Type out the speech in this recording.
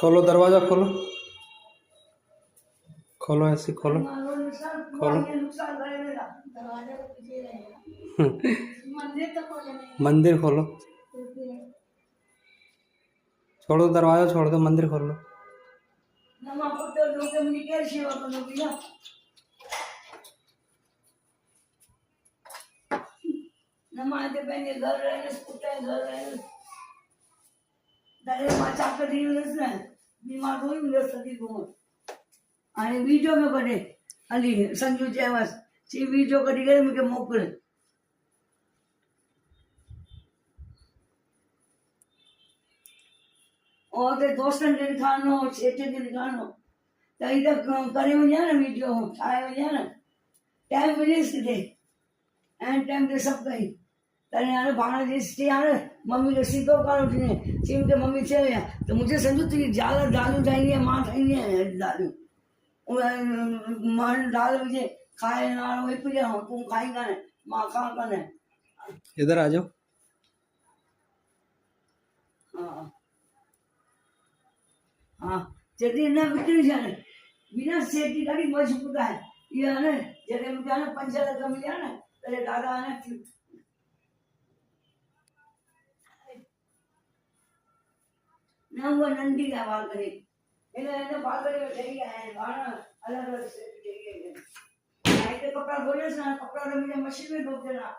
खोलो दरवाजा, खोलो खोलो, ऐसे खोलो खोलो। मंदिर खोलो, छोड़ो दरवाजा, छोड़ दो, मंदिर खोल लो। आणि वीडियो में कढे हली संजू चयवसि ची वीडियो कढी करे मूंखे मोकिल। और ते दोस्तनि खे ॾेखारिणो, सेठ खे ॾेखारिणो त ही त करे वञे न वीडियो ठाहे वञे न, टाइम मिलेसि किथे ऐं टाइम ते सभु कई तॾहिं हाणे पाण ॾिसी हाणे मम्मी खे सीधो कान उथी चई मूंखे मम्मी चयो या त मुंहिंजे संजू तुंहिंजी ज़ाल दालियूं ठाहींदी आहे, मां ठाहींदी आहियां दालियूं, मां दाल विझे खाए ना वही पिया तू खाई काने मां खा काने। इधर आ जाओ। हाँ हाँ जॾहिं न विकिणी छॾ बिना सेठ जी ॾाढी मजबूत आहे इहा न। जॾहिं मूंखे न 5 लख मिलिया न तॾहिं दादा न न उहा नंढी आहे बालकनी, हिन बालकनी में ठही आया आहिनि अलॻि अलॻि सेठ ठही आहिनि। हिते कपिड़ा धोइसि न, कपिड़ा त मुंहिंजे मशीन में धोपिजंदा।